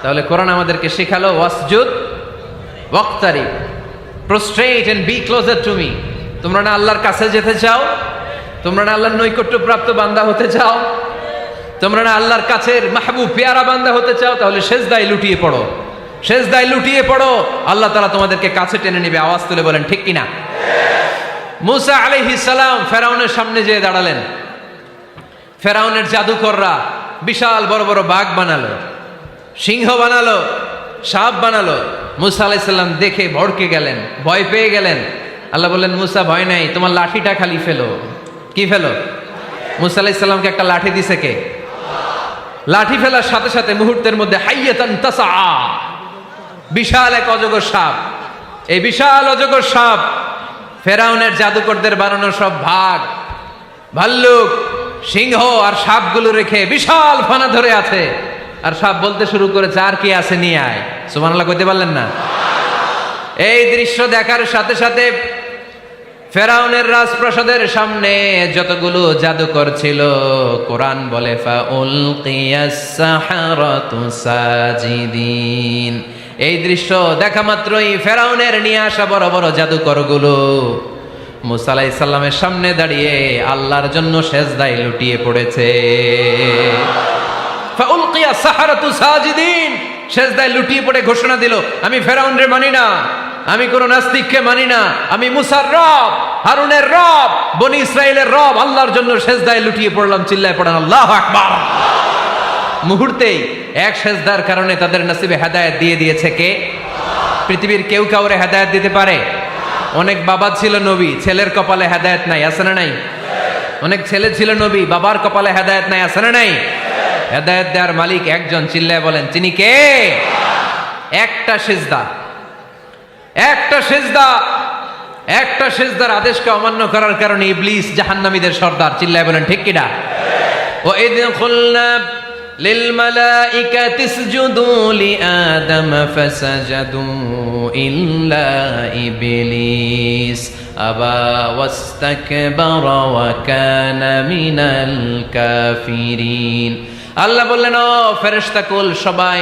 তাহলে কোরআন আমাদেরকে শেখালো ওয়াসজুদ ওয়াক্তারিব, prostrate and be closer to me. তোমরা না আল্লাহর কাছে যেতে চাও? তোমরা না আল্লাহর নৈকট্য প্রাপ্ত বান্দা হতে চাও? তোমরা না আল্লাহর কাছের মাহবুব পেয়ারা বান্দা হতে চাও? তাহলে সেজদায় লুটিয়ে পড়ো, সেজদায় লুটিয়ে পড়ো, আল্লাহ তাআলা তোমাদেরকে কাছে টেনে নেবে। আওয়াজ তুলে বলেন ঠিক কিনা? মুসা আলাইহিস সালাম ফেরাউনের সামনে যেয়ে দাঁড়ালেন। ফেরাউনের জাদুকররা বিশাল বড় বড় বাঘ বানালো, সিংহ বানালো, সাপ বানালো। মুসা আলাইহিস সালাম দেখে ভড়কে গেলেন, ভয় পেয়ে গেলেন। আল্লাহ বললেন, মুসা ভয় নাই, তোমার লাঠিটা খালি ফেলো। কি ফেলো? মুসা আলাইহিস সালামকে একটা লাঠি দিছে কে? লাঠি ফেলার সাথে সাথে মুহূর্তের মধ্যে হাইয়াতান তাসআ, বিশাল এক অজগর সাপ। এই বিশাল অজগর সাপ ফেরাউনের জাদুকরদের বানানো সব ভাগ, ভাল্লুক, সিংহ আর সাপগুলো রেখে বিশাল ফানা ধরে আছে। আর সাপ বলতে শুরু করেছে, আর কি আছে নিয়ে আয়। সুবহানাল্লাহ কইতে পারলেন না? এই দৃশ্য দেখার সাথে সাথে ফেরাউনের রাজপ্রাসাদের সামনে যতগুলো জাদুকর ছিল, কোরআন বলে ফাউলকিয়াস সাহারাতু সাজিদিন। এই দৃশ্য দেখা মাত্রই ফেরাউনের নিয়ে আসা বড় বড় জাদুকরগুলো মুসা আলাইহিস সালামের সামনে দাঁড়িয়ে আল্লাহর জন্য সেজদায় লুটিয়ে পড়েছে। ফাউলকিয়াস সাহারাতু সাজিদিন, সেজদায় লুটিয়ে পড়ে ঘোষণা দিল, আমি ফেরাউনরে মানি না, আমি কোন নাস্তিককে মানি না, আমি মুসার রব, হারুনের রব, বনি ইসরাইলের রব, আল্লাহর জন্য সেজদায় লুটিয়ে পড়লাম। চিল্লায় পড়েন আল্লাহু আকবার। মুহূর্তেই এক সেজদার কারণে তাদের নসিবে হেদায়েত দিয়ে দিয়েছে কে? পৃথিবীর কেউ কাউরে হেদায়েত দিতে পারে? অনেক বাবা ছিল নবী, ছেলের কপালে হেদায়েত নাই, আছে না নাই? অনেক ছেলে ছিল নবী, বাবার কপালে হেদায়েত নাই, আছে না নাই? হেদায়েত দেওয়ার মালিক একজন, চিল্লায় বলেন তিনি কে? একটা সিজদা, একটা সিজদা, একটা সিজদার আদেশকে অমান্য করার কারণে ইবলিস জাহান্নামীদের সর্দার। চিল্লায় বলেন ঠিক কিনা? ওয়া ইয কুলনা লিল মালাইকাতি ইসজুদু লিআদম ফাসাজাদু ইল্লা ইবলিস আবা ওয়াস্তাকবারা ওয়া কানা মিনাল কাফিরিন। আল্লাহ বললেন, ও ফেরেশতা কুল সবাই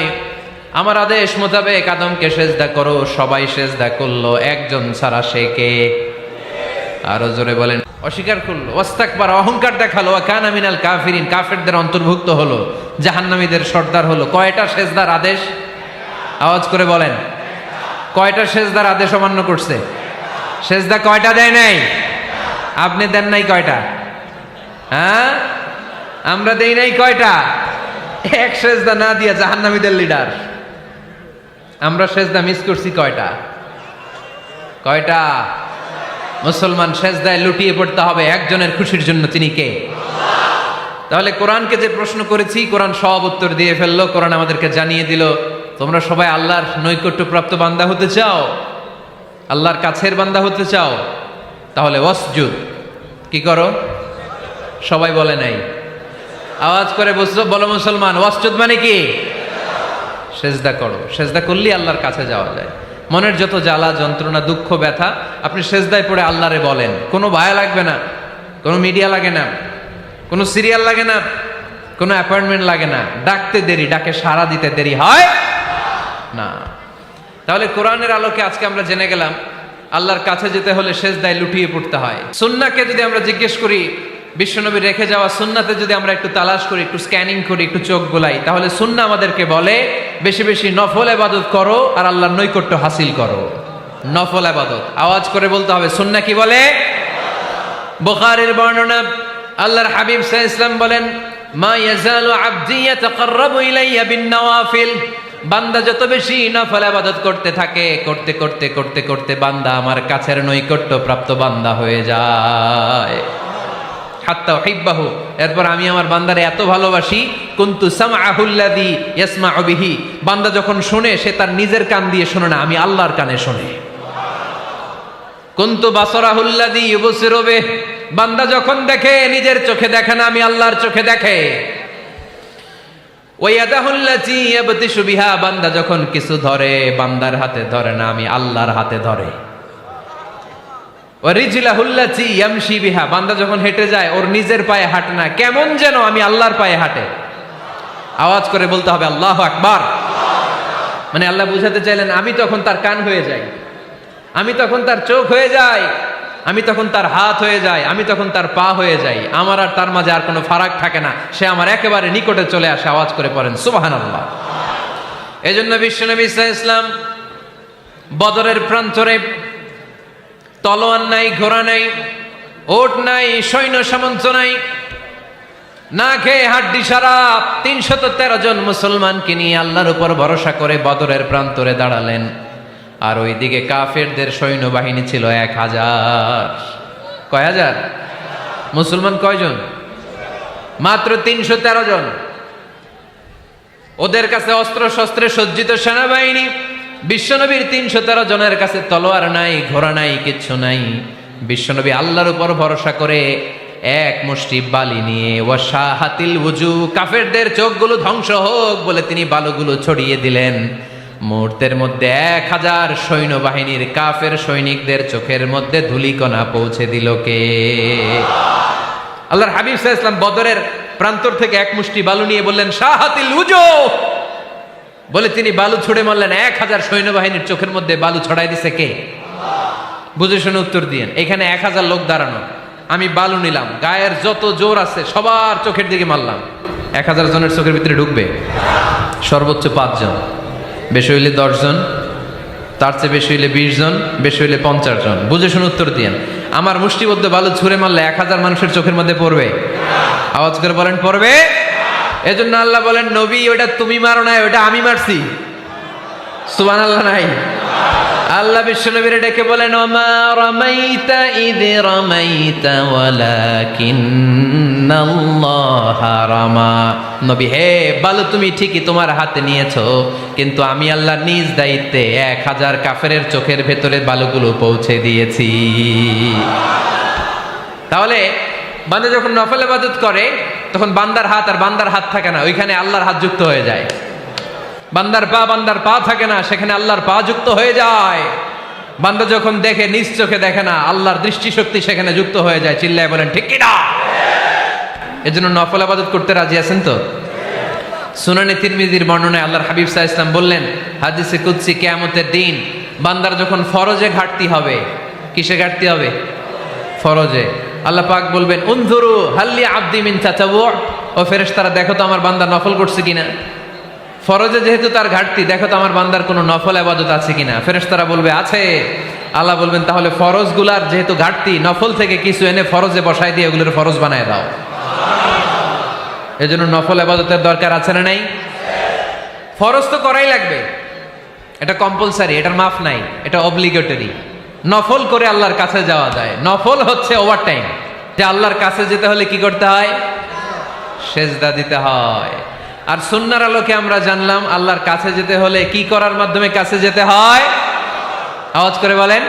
আমার আদেশ মোতাবেক আদমকে সেজদা করো। সবাই সেজদা করলো, একজন ছাড়া, সে কে? আরো জোরে বলেন। অস্বীকার করলো, ওয়াস্তাকবার, অহংকার দেখালো, ওয়া কানা মিনাল কাফিরিন, কাফেরদের অন্তর্ভুক্ত হলো, জাহান্নামীদের সর্দার হলো। কয়টা সেজদার আদেশ? আওয়াজ করে বলেন, কয়টা সেজদার আদেশ অমান্য করছে? সেজদা কয়টা দেয় নাই? আপনি দেন নাই কয়টা? হ্যাঁ, আমরা দেই নাই কয়টা? এক সেজদা না দিয়া জাহান্নামীদের লিডার। আমরা সেজদা মিস করছি কয়টা? কয়টা? মুসলমান সেজদায় লুটিয়ে পড়তে হবে একজনের খুশির জন্য, তিনি কে? তাহলে কোরআনকে যে প্রশ্ন করেছি, কোরআন সব উত্তর দিয়ে ফেললো। কোরআন আমাদেরকে জানিয়ে দিল, তোমরা সবাই আল্লাহর নৈকট্যপ্রাপ্ত বান্দা হতে চাও, আল্লাহর কাছের বান্দা হতে চাও, তাহলে ওয়াসজুদ কি করো? সবাই বলে নাই, আওয়াজ করে বলো মুসলমান, ওয়াসজুদ মানে কি? সেজদা করো। সেজদা করলেই আল্লাহর কাছে যাওয়া যায়। মনের যত জ্বালা যন্ত্রণা দুঃখ ব্যথা আপনি সেজদায় পড়ে আল্লাহরে বলেন। কোনো ভায়া লাগবে না, কোনো মিডিয়া লাগে না, কোনো সিরিয়াল লাগে না, কোনো অ্যাপয়েন্টমেন্ট লাগে না। ডাকতে দেরি, ডাকে সাড়া দিতে দেরি হয় না। তাহলে কোরআনের আলোকে আজকে আমরা জেনে গেলাম আল্লাহর কাছে যেতে হলে সেজদায় লুটিয়ে পড়তে হয়। সুন্নাহকে যদি আমরা জিজ্ঞেস করি বিশ্বনবী রেখে যাওয়া সুন্নাতে যদি আমরা একটু তালাশ করি, একটু স্ক্যানিং করি, একটু চোখ গোলাই, তাহলে সুন্নাহ আমাদেরকে বলে বেশি বেশি নফল ইবাদত করো আর আল্লাহর নৈকট্য হাসিল করো। নফল ইবাদত আওয়াজ করে বলতে হবে। সুন্নাহ কি বলে? বুখারীর বর্ণনা, আল্লাহর হাবিব সাল্লাল্লাহু আলাইহি ওয়াসাল্লাম বলেন, মা ইয়াজালু আবদি ইয়াতাকাররাবু ইলাইয়া বিন-নওয়াফিল, বান্দা যত বেশি নফল ইবাদত করতে থাকে, করতে করতে করতে করতে বান্দা আমার কাছের নৈকট্য প্রাপ্ত বান্দা হয়ে যায়। হাত্তা উহিব্বাহু, এরপর আমি আমার বান্দারে এত ভালোবাসি, কুনতু সামআহুল্লাযী ইয়াসমাউ বিহি, বান্দা যখন শুনে সে তার নিজের কান দিয়ে শুনে না, আমি আল্লাহর কানে শুনে। কুনতু বাসারাহুল্লাযী ইউবসিরু বিহি, বান্দা যখন দেখে নিজের চোখে দেখে না, আমি আল্লাহর চোখে দেখে। ওয়ায়াদাহুল্লাতী ইয়াবতিশু বিহা, বান্দা যখন কিছু ধরে বান্দার হাতে ধরে না, আমি আল্লাহর হাতে ধরে। ওয়ারিজলাহুল্লাতী ইয়ামশি বিহা, বান্দা যখন হেঁটে যায় ওর নিজের পায়ে হাঁটে না, কেমন যেন আমি আল্লাহর পায়ে হাঁটে। আওয়াজ করে বলতে হবে আল্লাহু আকবার। মানে আল্লাহ বুঝাতে চাইলেন আমি তখন তার কান হয়ে যাই, আমি তখন তার চোখ হয়ে যাই, আমি তখন তার হাত হয়ে যাই, আমি তখন তার পা হয়ে যাই, আমার আর তার মাঝে আর কোনো ফারাক থাকে না, সে আমার একেবারে নিকটে চলে আসে। আওয়াজ করে পড়েন সুবহানাল্লাহ। এজন্য বিশ্বনবী সাল্লাল্লাহু আলাইহি ওয়াসাল্লাম বদরের প্রান্তরে তলোয়ার নাই, ঘোড়া নাই, ওট নাই, সৈন্য সামন্ত নাই, না খেয়ে হাড্ডি সারা ৩১৩ জন মুসলমানকে নিয়ে আল্লাহর উপর ভরসা করে বদরের প্রান্তরে দাঁড়ালেন। আর ওইদিকে কাফেরদের সৈন্যবাহিনী ছিল ১,০০০। কয় হাজার? মুসলমান কয়জন? মাত্র ৩১৩ জন। ওদের কাছে অস্ত্র শস্ত্রে সজ্জিত সেনাবাহিনী, বিশ্বনবীর ৩১৩ জনের কাছে তলোয়ার নাই, ঘোড়া নাই, কিচ্ছু নাই। বিশ্বনবী আল্লাহর উপর ভরসা করে এক মুষ্টি বালি নিয়ে, ওয়াশাহাতিল ওযু, কাফেরদের চোখগুলো ধ্বংস হোক বলে তিনি বালুগুলো ছড়িয়ে দিলেন। মুহূর্তের মধ্যে ১,০০০ সৈন্যবাহিনীর কাফের সৈনিকদের চোখের মধ্যে ধূলিকণা পৌঁছে দিল কে? আল্লাহর হাবিব সাল্লাল্লাহু আলাইহি ওয়াসাল্লাম বদরের প্রান্তর থেকে এক মুষ্টি বালু নিয়ে বললেন শাহাতিল ওযু, বলে তিনি বালু ছুড়ে মারলেন। ১,০০০ সৈন্যবাহিনীর চোখের মধ্যে বালু ছড়াই দিছে কে? বুঝে শুনে উত্তর দিয়েন। এখানে ১,০০০ লোক দাঁড়ানো, আমি বালু নিলাম, গায়ের যত জোর আছে সবার চোখের দিকে মারলাম। ১,০০০ জনের চোখের ভিতরে ঢুকবে? সর্বোচ্চ ৫ জন, বেশি হইলে ১০ জন, তার চেয়ে বেশি হইলে ২০ জন, বেশি হইলে ৫০ জন। বুঝে শুনে উত্তর দিয়েন। আমার মুষ্টিবদ্ধ বালু ছুঁড়ে মারলে ১,০০০ মানুষের চোখের মধ্যে পড়বে? আওয়াজ করে বলেন পড়বে। এজন্য আল্লাহ বলেন নবী ওটা তুমি মারো নাই, ওটা আমি মারছি। সুবহানাল্লাহ নাই? আল্লাহ বিশ্বনবীরে ডেকে বলেন ওমা রামাইতা ইয রামাইতা ওয়ালাকিন্নাল্লাহা রামা। নবী হে, বালু তুমি ঠিকই তোমার হাতে নিয়েছো, কিন্তু আমি আল্লাহ নিজ দায়িত্বে ১,০০০ কাফেরের চোখের ভেতরে বালুগুলো পৌঁছে দিয়েছি। তাহলে বান্দা যখন নফল ইবাদত করে তখন বান্দার হাত আর বান্দার হাত থাকে না, ওইখানে আল্লাহর হাত যুক্ত হয়ে যায়। বান্দার পা থাকে না, সেখানে আল্লাহর পা যুক্ত হয়ে যায়। বান্দা যখন দেখে নিজ চোখে দেখে না, আল্লাহর দৃষ্টিশক্তি সেখানে যুক্ত হয়ে যায়। চিল্লায় বলেন ঠিক কি না? এজন্য নফল ইবাদত করতে রাজি আছেন তো? সুনানে তিরমিজির বর্ণনায় আল্লাহর হাবিব সাল্লাল্লাহু আলাইহি ওয়াসাল্লাম বললেন হাদিসে কুদসি, কিয়ামতের দিন বান্দার যখন ফরজে ঘাটতি হবে, কিসে ঘাটতি হবে? ফরজে। আল্লাহ পাক বলবেন উনজুরু হাল্লি আবদি মিন তাতাওয়ু, ও ফেরেশতারা দেখো তো আমার বান্দা নফল করছে কিনা। ফরজে যেহেতু তার ঘাটতি, দেখো তো আমার বান্দার কোনো নফল ইবাদত আছে কিনা। ফেরেশতারা বলবে আছে। আল্লাহ বলবেন তাহলে ফরজগুলার যেহেতু ঘাটতি, নফল থেকে কিছু এনে ফরজে বসাই দিয়ে ওগুলোর ফরজ বানায় দাও। এজন্য নফল ইবাদতের দরকার আছে না নাই? ফরজ তো করাই লাগবে, এটা কম্পালসারি, এটার মাফ নাই, এটা অব্লিগেটরি। নফল করে আল্লাহর কাছে যাওয়া যায়। নফল হচ্ছে ওভার টাইম, যে আল্লাহর কাছে যেতে হলে কি করতে হয়? সেজদা দিতে হয়। আর সুন্নাহর আলোকে আমরা জানলাম আল্লাহর কাছে যেতে হলে কি করার মাধ্যমে কাছে যেতে হয়? আওয়াজ করে বলেন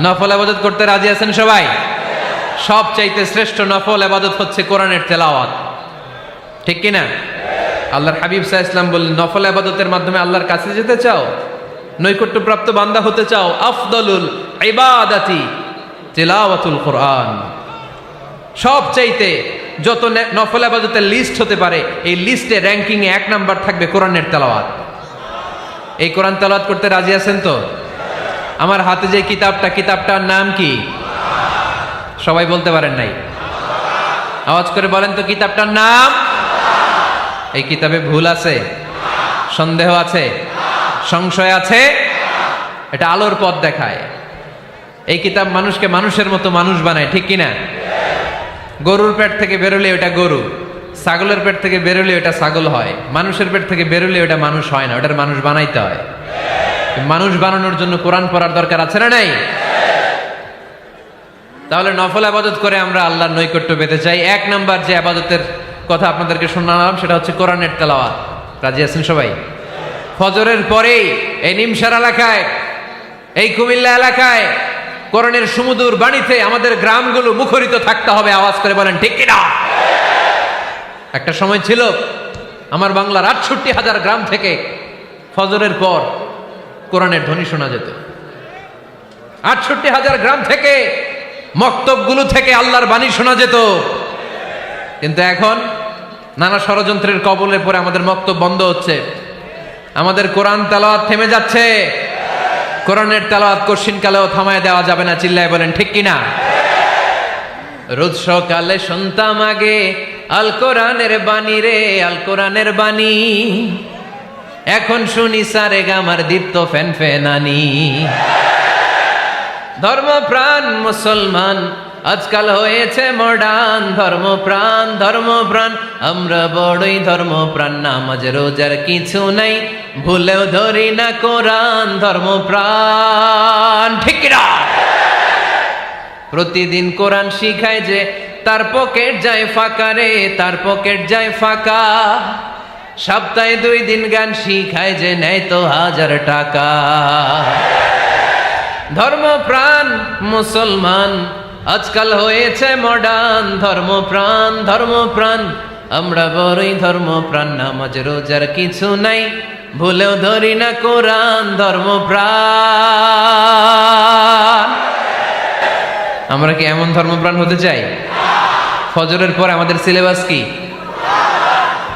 নফল ইবাদত করতে রাজি আছেন সবাই? সবচাইতে শ্রেষ্ঠ নফল ইবাদত হচ্ছে কোরআনের তেলাওয়াত, ঠিক কি না? আল্লাহর হাবিব সাল্লাল্লাহু আলাইহি ওয়াসাল্লাম বললেন নফল ইবাদতের মাধ্যমে আল্লাহর কাছে যেতে চাও, নৈকট্যপ্রাপ্ত বান্দা হতে চাও, আফদলুল ইবাদাতি তিলাওয়াতুল কোরআন। সবচাইতে যত নফল ইবাদতের লিস্ট হতে পারে, এই লিস্টে র্যাঙ্কিং এ ১ নাম্বার থাকবে কোরআনের তেলাওয়াত। এই কোরআন তেলাওয়াত করতে রাজি আছেন তো? আমার হাতে যে কিতাবটার নাম কি? সবাই বলতে পারেন নাই? আওয়াজ করে বলেন তো কিতাবটার নাম? এই কিতাবে ভুল আছে? সন্দেহ আছে? সংশয় আছে? এটা আলোর পথ দেখায়। এই কিতাব মানুষকে মানুষের মতো মানুষ বানায়, ঠিক কিনা? গরুর পেট থেকে বেরোলে ওটা গরু, ছাগলের পেট থেকে বেরোলে ওটা ছাগল হয়, মানুষের পেট থেকে বেরোলে ওটা মানুষ হয় না, ওটার মানুষ বানাইতে হয়। মানুষ বানানোর জন্য কোরআন পড়ার দরকার আছে না নাই? তাহলে নফল আবাদত করে আমরা আল্লাহর নৈকট্য পেতে চাই। এক নাম্বার যে আবাদতের কথা আপনাদেরকে শোনালাম সেটা হচ্ছে কোরআনের তেলাওয়াত। রাজি আছেন সবাই? ফজরের পরেই এই নিমসার এলাকায়, এই কুমিল্লা এলাকায় কোরআনের সুমধুর বাণীতে আমাদের গ্রামগুলো মুখরিত থাকতে হবে। আওয়াজ করে বলেন ঠিক কিনা? একটা সময় ছিল আমার বাংলার ৬৮,০০০ গ্রাম থেকে ফজরের পর কোরআনের ধ্বনি শোনা যেত। ৬৮,০০০ গ্রাম থেকে মক্তবগুলো থেকে আল্লাহর বাণী শোনা যেত। কিন্তু এখন নানা ষড়যন্ত্রের কবলে পড়ে আমাদের মক্তব বন্ধ হচ্ছে, আমাদের কোরআন তেলাওয়াত থেমে যাচ্ছে। কোরআনের তেলাওয়াত কশিনকালেও থামায় দেওয়া যাবে না। চিল্লায় বলেন ঠিক কিনা? রোজ সকালে শুনতাম আগে আল কোরআনের বাণী রে, আল কোরআনের বাণী। এখন শুনি সারে গামার দীপ্ত ফ্যান ফ্যানানি। ধর্মপ্রাণ মুসলমান আজকাল হয়েছে মডার্ন। ধর্মপ্রাণ ধর্মপ্রাণ আমরা বড়ই ধর্মপ্রাণ। নামাজ রোজার কিছু নাই, ভুলেও ধরি না কোরআন। ধর্মপ্রাণ ঠিক কিনা? প্রতিদিন কোরআন শিখায় যে তার পকেট যায় ফাঁকা রে, তার পকেট যায় ফাঁকা। সপ্তাহে 2 দিন গান শিখায় যে নেয় তো 1000 টাকা। ধর্মপ্রাণ মুসলমান আজকাল হয়েছে মডার্ন। ধর্মপ্রাণ ধর্মপ্রাণ আমরা বড়ই ধর্মপ্রাণ। নামাজ রোজার কিছু নাই, ভুলেও ধরি না কোরআন। ধর্মপ্রাণ। আমরা কি এমন ধর্মপ্রাণ হতে চাই? ফজরের পর আমাদের সিলেবাস কি?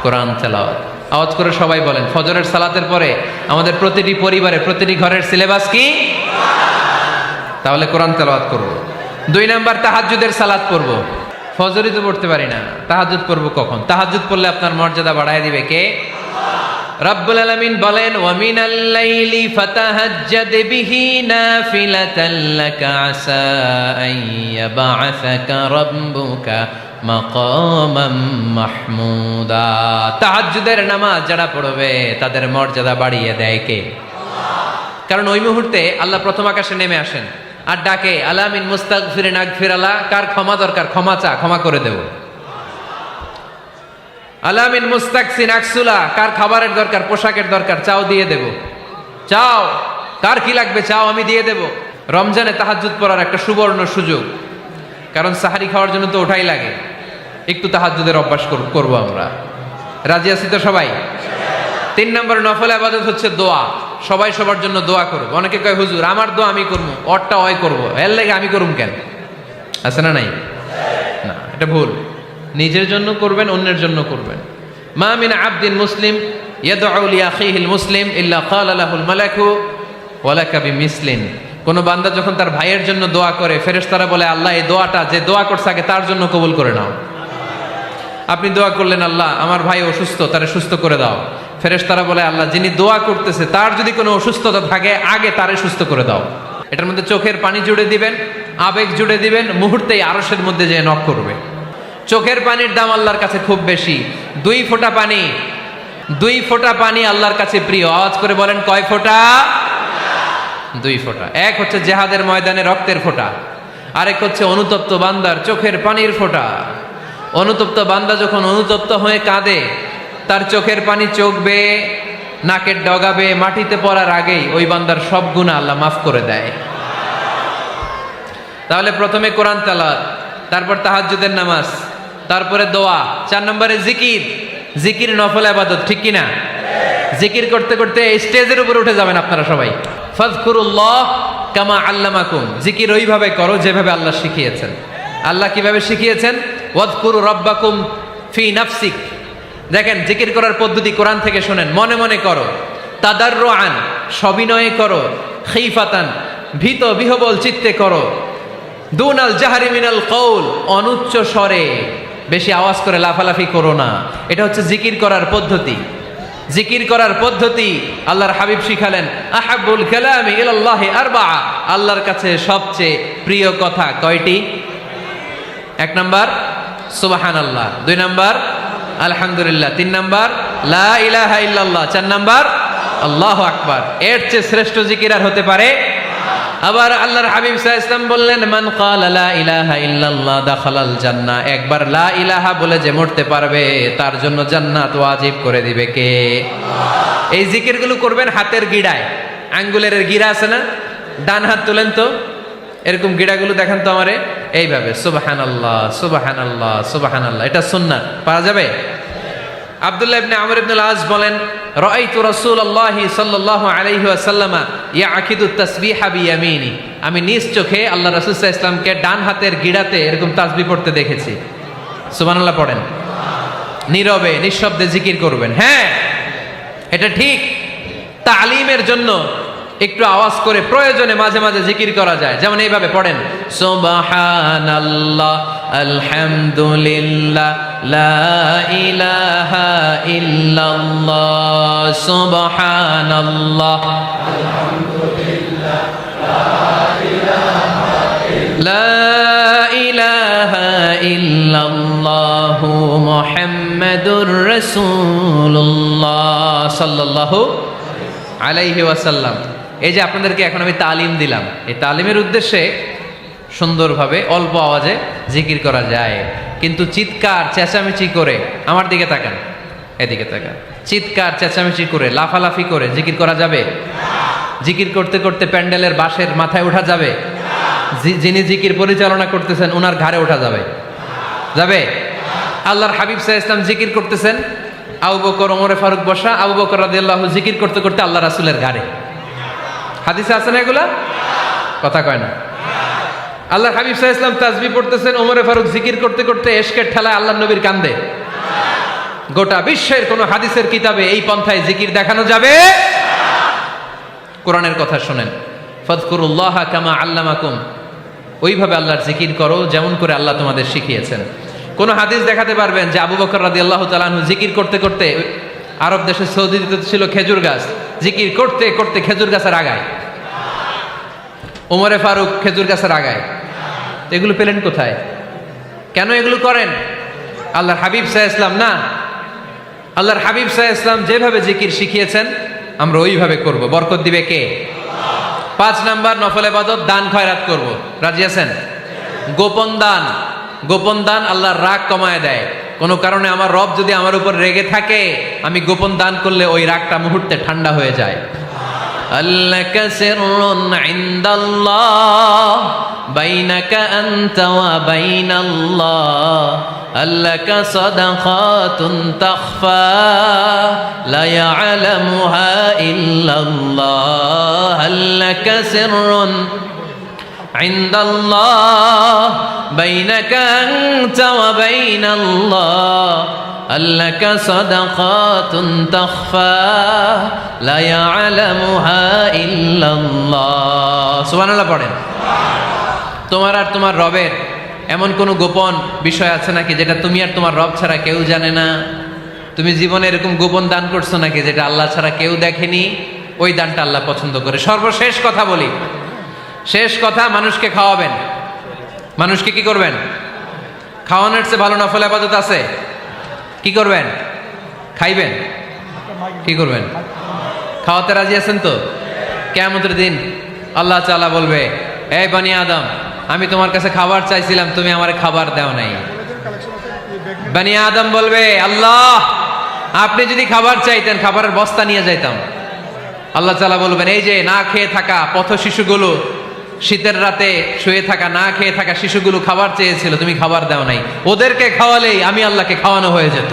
কোরআন তেলাওয়াত। আওয়াজ করে সবাই বলেন, ফজরের সালাতের পরে আমাদের প্রতিটি পরিবারে, প্রতিটি ঘরের সিলেবাস কি? তাহলে কোরআন তেলাওয়াত করব। 2 নাম্বার তাহাজ্জুদের সালাত পড়ব। ফজরই তো পড়তে পারি না, তাহাজ্জুদ পড়ব কখন? তাহাজ্জুদ পড়লে আপনার মর্যাদা বাড়ায় দিবে কে? রব্বুল আলামিন বলেন, ওয়া মিনাল লাইলি ফাতাহাজ্জাদ বিহি নাফিলাতান লাকা আসা আন ইয়াবআসাকা রাব্বুকা মাকামাম মাহমুদা। তাহাজ্জুদের নামাজ যারা পড়বে তাদের মর্যাদা বাড়িয়ে দেয় কে? কারণ ওই মুহূর্তে আল্লাহ প্রথম আকাশে নেমে আসেন আর ডাকে, আলা মিন মুস্তাগফিরিন আগফিরালা। কার ক্ষমা দরকার? ক্ষমা চা, ক্ষমা করে দেব। আলা মিন মুস্তাকসিন আকসুলা। কার খাবারের দরকার? পোশাকের দরকার? চাও, দিয়ে দেব। চাও, কার কি লাগবে? চাও, আমি দিয়ে দেব। রমজানে তাহাজ্জুদ পড়ার একটা সুবর্ণ সুযোগ, কারণ সাহারি খাওয়ার জন্য তো ওঠাই লাগে। একটু তাহাজ্জুদের অভ্যাস করব আমরা। রাজি আছি তো সবাই? 3 নম্বর নফল ইবাদত হচ্ছে দোয়া। সবাই সবার জন্য দোয়া করব। অনেকে কয়, হুজুর আমার দোয়া আমি করবো, ওরটা ওই করবো, এর লাগে আমি করুম কেন? আছে না নাই? না, এটা ভুল। নিজের জন্য করবেন, অন্যের জন্য করবেন। মা মিন আবদিন মুসলিম ইয়াদউ লিআখিহিল মুসলিম ইল্লা ক্বালা লাহুল মালাকু ওয়া লাকা বিমিসলিন। কোন বান্দা যখন তার ভাইয়ের জন্য দোয়া করে, ফেরেশতারা বলে, আল্লাহ এই দোয়াটা যে দোয়া করছে আগে তার জন্য কবুল করে নাও। আপনি দোয়া করলেন, আল্লাহ আমার ভাই অসুস্থ, তারে সুস্থ করে দাও। ফেরেশতারা বলে, আল্লাহ যিনি দোয়া করতেছে তার যদি কোনো অসুস্থতা থাকে আগে তারে সুস্থ করে দাও। এটার মধ্যে চোখের পানি জুড়ে দিবেন, আবেগ জুড়ে দিবেন, মুহূর্তেই আরশের মধ্যে যে নক করবে। চোখের পানির দাম আল্লাহর কাছে খুব বেশি। 2 ফোঁটা পানি, 2 ফোঁটা পানি আল্লাহর কাছে প্রিয়। আওয়াজ করে বলেন, কয় ফোঁটা? 2 ফোঁটা। এক হচ্ছে জিহাদের ময়দানে রক্তের ফোঁটা, আরেক হচ্ছে অনুতপ্ত বান্দার চোখের পানির ফোঁটা। অনুতপ্ত বান্দা যখন অনুতপ্ত হয়ে কাঁদে, তার চোখের পানি চোখ বেয়ে নাকের ডগাবে মাটিতে পড়ার আগেই ওই বান্দার সব গুনাহ আল্লাহ মাফ করে দেয়। তাহলে প্রথমে কোরআন তেলাওয়াত, তারপর তাহাজ্জুদের নামাজ, তারপরে দোয়া। 4 নম্বরে জিকির। জিকির নফল ইবাদত, ঠিক কিনা? জিকির করতে করতে স্টেজের উপর উঠে যাবেন আপনারা সবাই। ফাযকুরুল্লাহ কামা আল্লামাকুম। জিকির ওইভাবে করো যেভাবে আল্লাহ শিখিয়েছেন। আল্লাহ কিভাবে শিখিয়েছেন? ওয়াযকুরু রাব্বাকুম ফি নাফসিক। দেখেন, জিকির করার পদ্ধতি কোরআন থেকে শোনেন। মনে মনে করো, তাদাররুআন সবিনয়ে করো, খিফাতান ভীত বিহবল চিত্তে করো, দুনাল জাহরি মিনাল কওল অনুচ্চ স্বরে, বেশি আওয়াজ করে লাফালাফি করো না। এটা হচ্ছে জিকির করার পদ্ধতি। জিকির করার পদ্ধতি আল্লাহর হাবিব শিখালেন, আহাব্বুল কালামি ইলাল্লাহি আরবাআ, আল্লাহর কাছে সবচেয়ে প্রিয় কথা কয়টি? 1 নাম্বার সুবহানাল্লাহ, 2 নাম্বার আলহামদুলিল্লাহ, 3 নাম্বার লা ইলাহা ইল্লাল্লাহ, 4 নাম্বার আল্লাহু আকবার। এর চেয়ে শ্রেষ্ঠ জিকির আর হতে পারে? আবার আল্লাহর হাবিব সাল্লাল্লাহু আলাইহি ওয়াসাল্লাম বললেন, মান ক্বালা লা ইলাহা ইল্লাল্লাহ দাখালাল জান্নাহ, একবার লা ইলাহা বলে যে মরতে পারবে তার জন্য জান্নাত ওয়াজিব করে দিবে কে? আল্লাহ। এই জিকিরগুলো করবেন হাতের গিড়ায়, আঙ্গুলের গিড়া আছে না, ডান হাত তুলেন তো, এরকম গিড়াগুলো দেখেন তো আমারে, এইভাবে সুবহানাল্লাহ সুবহানাল্লাহ সুবহানাল্লাহ, এটা সুন্নাত, পারা যাবে? আব্দুল্লাহ ইবনে আমর ইবনে আল-আস বলেন, রাআইতু রাসূলুল্লাহি সাল্লাল্লাহু আলাইহি ওয়াসাল্লাম ইয়াকিদু তাসবিহা বিয়ামিনি, আমি নিজ চোখে আল্লাহ রাসূল সাল্লাল্লাহু আলাইহি ওয়াসাল্লামকে ডান হাতের গিড়াতে এরকম তাসবিহ পড়তে দেখেছি। সুবহানাল্লাহ পড়েন, নীরবে নিঃশব্দে জিকির করবেন। হ্যাঁ, এটা ঠিক। তালিমের জন্য একটু আওয়াজ করে প্রয়োজনে মাঝে মাঝে জিকির করা যায়, যেমন এইভাবে পড়েন, সুবহানাল্লাহ আলহামদুলিল্লাহ লা ইলাহা ইল্লাল্লাহ, সুবহানাল্লাহ আলহামদুলিল্লাহ লা ইলাহা ইল্লাল্লাহ মুহাম্মাদুর রাসূলুল্লাহ সাল্লাল্লাহু আলাইহি ওয়াসাল্লাম। এই যে আপনাদেরকে এখন আমি তালিম দিলাম, এই তালিমের উদ্দেশ্যে সুন্দরভাবে অল্প আওয়াজে জিকির করা যায়, কিন্তু চিৎকার চেঁচামেচি করে, আমার দিকে তাকান, এদিকে তাকান, চিৎকার চেঁচামেচি করে লাফালাফি করে জিকির করা যাবে? জিকির করতে করতে প্যান্ডেলের বাঁশের মাথায় ওঠা যাবে? যিনি জিকির পরিচালনা করতেছেন ওনার ঘাড়ে ওঠা যাবে? যাবে? আল্লাহর হাবিব সাল্লাল্লাহু আলাইহি ওয়াসাল্লাম জিকির করতেছেন, আবু বকর ওমরে ফারুক বসা, আবু বকর রাদিয়াল্লাহু জিকির করতে করতে আল্লাহ রাসূলের ঘাড়ে। হাদিসে আছে না এগুলা? কথা কয় না। আল্লাহর হাবিব সাল্লাল্লাহু আলাইহি ওয়াসাল্লাম তাসবিহ পড়তেছেন, ওমরে ফারুক জিকির করতে করতে এশকের ঠেলায় আল্লাহর নবীর কান্দে। গোটা বিশ্বের কোন হাদিসের কিতাবে এই পন্থায় জিকির দেখানো যাবে? কোরআনের কথা শুনেন, ফাযকুরুল্লাহা কামা আল্লামাকুম, ওইভাবে আল্লাহর জিকির করো যেমন করে আল্লাহ তোমাদের শিখিয়েছেন। কোন হাদিস দেখাতে পারবেন যে আবু বকর রাদিয়াল্লাহু তাআলা আনহু জিকির করতে করতে, আরব দেশে সৌদিতে ছিল খেজুর গাছ, জিকির করতে করতে খেজুর গাছের আগায়, ওমরে ফারুক খেজুর গাছের আগায়, এগুলো পেলেন কোথায়? কেন এগুলো করেন? আল্লাহর হাবিব সাল্লাল্লাহু আলাইহি ওয়াসাল্লাম না, আল্লাহর হাবিব সাল্লাল্লাহু আলাইহি ওয়াসাল্লাম যেভাবে জিকির শিখিয়েছেন আমরা ওইভাবে করব। বরকত দিবে কে? আল্লাহ। 5 নাম্বার নফল ইবাদত, দান খয়রাত করব। রাজি আছেন? গোপন দান, গোপন দান আল্লাহর রাগ কমায় দেয়। কোনো কারণে আমার রব যদি আমার উপর রেগে থাকে, আমি গোপন দান করলে ওই রাগটা মুহূর্তে ঠান্ডা হয়ে যায়। আল্লাকা সিররুন ইনদাল্লাহ বাইনাকা আনতা ওয়া বাইনাল্লাহ, আল্লাকা সাদাকাতুন তাখফা লা ইয়ালামুহা ইল্লাল্লাহ, আল্লাকা সিররুন ইনদাল্লাহ বাইনাকা আনতা ওয়া বাইনাল্লাহ, আল্লাকা সাদাকাতুন তাখফা লা ইয়ালামুহা ইল্লাল্লাহ। সুবহানাল্লাহ পড়েন। তোমার আর তোমার রবের এমন কোন গোপন বিষয় আছে নাকি যেটা তুমি আর তোমার রব ছাড়া কেউ জানে না? তুমি জীবনে এরকম গোপন দান করছো নাকি যেটা আল্লাহ ছাড়া কেউ দেখেনি? ওই দানটা আল্লাহ পছন্দ করে। সর্বশেষ কথা বলি, শেষ কথা, মানুষকে খাওয়াবেন। মানুষকে কি করবেন? খাওয়ানোর চেয়ে ভালো নফল ইবাদত আছে? কি করবেন? খাইবেন। কি করবেন? খাওয়াতে রাজি আছেন তো? কিয়ামতের দিন আল্লাহ তাআলা বলবে, এই বনি আদম, আমি তোমার কাছে খাবার চাইছিলাম, তুমি আমারে খাবার দাও নাই। বনি আদম বলবে, আল্লাহ আপনি যদি খাবার চাইতেন খাবারের বস্তা নিয়ে যাইতাম। আল্লাহ তাআলা বলবেন, এই যে না খেয়ে থাকা পথ শিশুগুলো, শীতের রাতে শুয়ে থাকা না খেয়ে থাকা শিশুগুলো খাবার চেয়েছিল, তুমি খাবার দাও নাই, ওদেরকে খাওয়ালেই আমি আল্লাহকে খাওয়ানো হয়ে যেত।